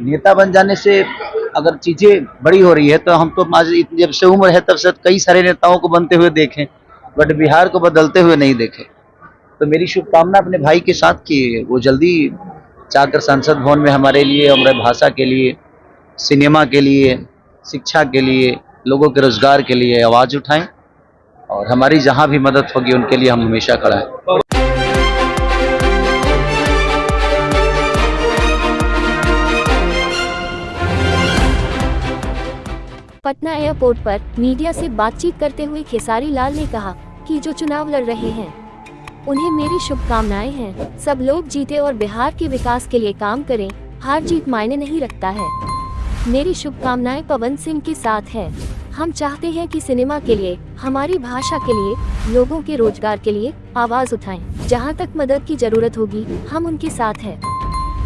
नेता बन जाने से अगर चीजें बड़ी हो रही है तो हम तो आज जब से उम्र है तब से कई सारे नेताओं को बनते हुए देखे, बट बिहार को बदलते हुए नहीं देखे। तो मेरी शुभकामना अपने भाई के साथ कि वो जल्दी जाकर संसद भवन में हमारे लिए, हमारे भाषा के लिए, सिनेमा के लिए, शिक्षा के लिए, लोगों के रोजगार के लिए आवाज उठाएं और हमारी जहां भी मदद होगी उनके लिए हम हमेशा खड़ा हैं। पटना एयरपोर्ट पर मीडिया से बातचीत करते हुए खेसारी लाल ने कहा कि जो चुनाव लड़ रहे हैं उन्हें मेरी शुभकामनाएं हैं। सब लोग जीते और बिहार के विकास के लिए काम करें, हार जीत मायने नहीं रखता है। मेरी शुभकामनाएं पवन सिंह के साथ है। हम चाहते हैं कि सिनेमा के लिए, हमारी भाषा के लिए, लोगों के रोजगार के लिए आवाज उठाएं। जहां तक मदद की जरूरत होगी हम उनके साथ हैं।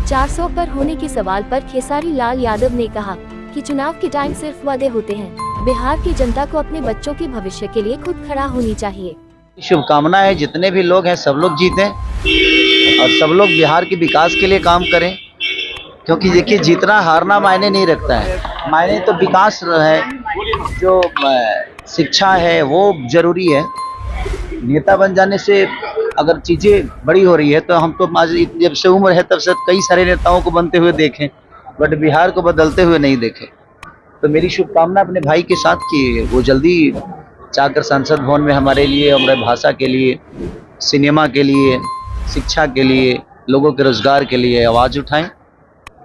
400 पर होने के सवाल पर खेसारी लाल यादव ने कहा कि चुनाव के टाइम सिर्फ वादे होते हैं। बिहार की जनता को अपने बच्चों के भविष्य के लिए खुद खड़ा होनी चाहिए। शुभकामना है जितने भी लोग हैं सब लोग जीतें और सब लोग बिहार के विकास के लिए काम करें, क्योंकि देखिए जीतना हारना मायने नहीं रखता है। मायने तो विकास है, जो शिक्षा है वो जरूरी है। नेता बन जाने से अगर चीजें बड़ी हो रही है तो हम तो आज जब से उम्र है तब से कई सारे नेताओं को बनते हुए देखे, बट बिहार को बदलते हुए नहीं देखे। तो मेरी शुभकामना अपने भाई के साथ कि वो जल्दी जाकर संसद भवन में हमारे लिए, हमारे भाषा के लिए, सिनेमा के लिए, शिक्षा के लिए, लोगों के रोजगार के लिए आवाज उठाएं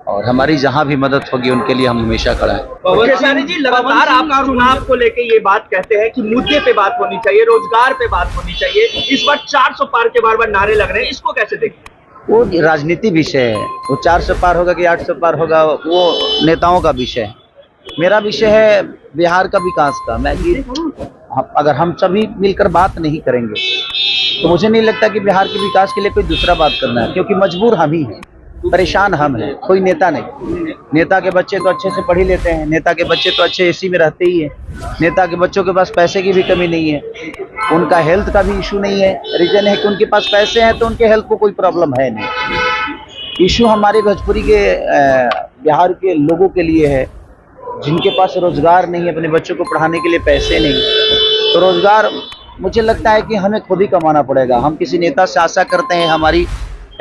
और हमारी जहां भी मदद होगी उनके लिए हम हमेशा खड़ा हैं। खेसारी जी, लगातार आप चुनाव को लेके ये बात कहते हैं कि मुद्दे पे बात होनी चाहिए, रोजगार पे बात होनी चाहिए। इस बार 400 पार के बार नारे लग रहे हैं, इसको कैसे देखते हैं? वो राजनीति विषय है। वो 400 पार होगा कि 800 पार होगा वो नेताओं का विषय है। मेरा विषय है बिहार का विकास का। अगर हम सभी मिलकर बात नहीं करेंगे तो मुझे नहीं लगता कि बिहार के विकास के लिए कोई दूसरा बात करना है, क्योंकि मजबूर हम ही हैं, परेशान हम हैं, कोई नेता नहीं। नेता के बच्चे तो अच्छे से पढ़ ही लेते हैं, नेता के बच्चे तो अच्छे एसी में रहते ही हैं, नेता के बच्चों के पास पैसे की भी कमी नहीं है, उनका हेल्थ का भी इशू नहीं है। रीजन है कि उनके पास पैसे हैं तो उनके हेल्थ को कोई प्रॉब्लम है नहीं। इशू हमारे भोजपुरी के बिहार के लोगों के लिए है जिनके पास रोजगार नहीं है, अपने बच्चों को पढ़ाने के लिए पैसे नहीं। तो रोजगार मुझे लगता है कि हमें खुद ही कमाना पड़ेगा। हम किसी नेता से आशा करते हैं, हमारी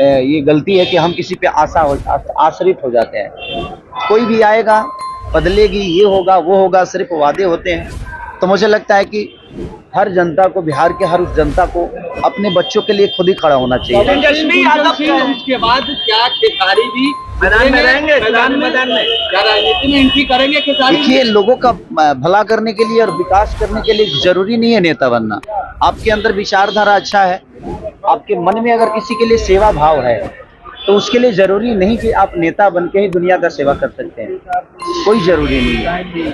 ये गलती है कि हम किसी पे आश्रित हो जाते हैं। कोई भी आएगा, बदलेगी, ये होगा वो होगा, सिर्फ वादे होते हैं। तो मुझे लगता है कि हर जनता को, बिहार के हर उस जनता को अपने बच्चों के लिए खुद ही खड़ा होना चाहिए। उसके बाद क्या खेसारी भी मैदान में रहेंगे? मैदान में क्या राजनीति में एंट्री करेंगे खेसारी? देखिए, लोगों का भला करने के लिए और विकास करने के लिए जरूरी नहीं है नेता बनना। आपके अंदर विचारधारा अच्छा है, आपके मन में अगर किसी के लिए सेवा भाव है तो उसके लिए जरूरी नहीं कि आप नेता बन के ही दुनिया का सेवा कर सकते हैं। कोई जरूरी नहीं है।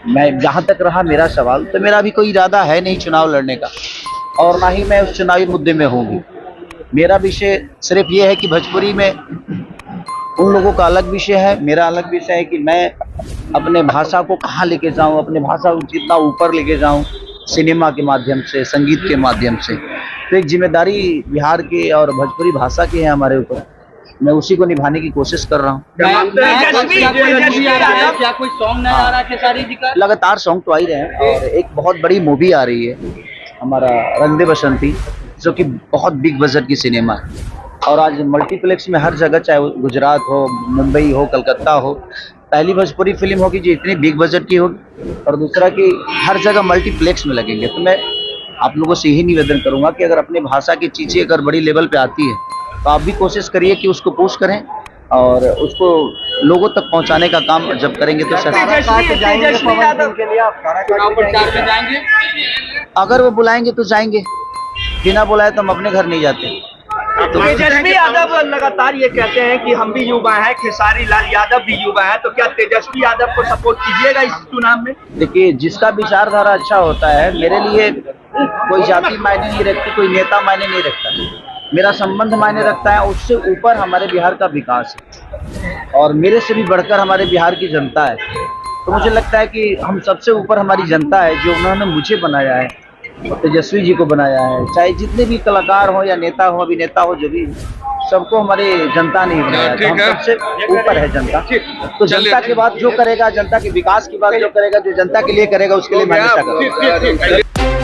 मैं जहां तक रहा मेरा सवाल, तो मेरा भी कोई इरादा है नहीं चुनाव लड़ने का, और ना ही मैं उस चुनावी मुद्दे में होंगी। मेरा विषय सिर्फ ये है कि भोजपुरी में उन लोगों का अलग विषय है, मेरा अलग विषय है कि मैं अपने भाषा को कहाँ लेके जाऊँ, अपने भाषा को कितना ऊपर लेके जाऊँ, सिनेमा के माध्यम से, संगीत के माध्यम से। तो एक जिम्मेदारी बिहार की और भोजपुरी भाषा की है हमारे ऊपर, मैं उसी को निभाने की कोशिश कर रहा हूँ। क्या कोई सॉन्ग नहीं आ रहा खेसारी जी का? लगातार सॉन्ग तो आ ही रहे हैं, और एक बहुत बड़ी मूवी आ रही है हमारा रंग दे बसंती, जो कि बहुत बिग बजट की सिनेमा है। और आज मल्टीप्लेक्स में हर जगह, चाहे गुजरात हो, मुंबई हो, कलकत्ता हो, पहली भोजपुरी फिल्म होगी जो इतनी बिग बजट की होगी, और दूसरा कि हर जगह मल्टीप्लेक्स में लगेंगे। तो मैं आप लोगों से यही निवेदन करूंगा कि अगर अपने भाषा की चीज़ें अगर बड़ी लेवल पे आती है तो आप भी कोशिश करिए कि उसको पुश करें और उसको लोगों तक पहुंचाने का काम जब करेंगे तो अगर वो बुलाएंगे तो जाएंगे, बिना बुलाए तो हम अपने घर नहीं जाते। तेजस्वी यादव लगातार ये कहते हैं कि हम भी युवा हैं, खेसारी लाल यादव भी युवा हैं, तो क्या तेजस्वी यादव को सपोर्ट कीजिएगा इस चुनाव में? देखिए, जिसका विचारधारा अच्छा होता है, मेरे लिए कोई जाति मायने नहीं रखती, कोई नेता मायने नहीं रखता, मेरा संबंध मायने रखता है। उससे ऊपर हमारे बिहार का विकास है और मेरे से भी बढ़कर हमारे बिहार की जनता है। तो मुझे लगता है कि हम सबसे ऊपर हमारी जनता है, जो उन्होंने मुझे बनाया है और तेजस्वी जी को बनाया है। चाहे जितने भी कलाकार हो या नेता हो, अभिनेता हो, जो भी, सबको हमारी जनता नहीं बनाया, ठीक हम है। सबसे ऊपर है जनता। तो चलिए। जनता की बात जो करेगा, जनता के विकास की बात जो करेगा, जो जनता के लिए करेगा, उसके लिए मैं हमेशा करूंगा। ठीक।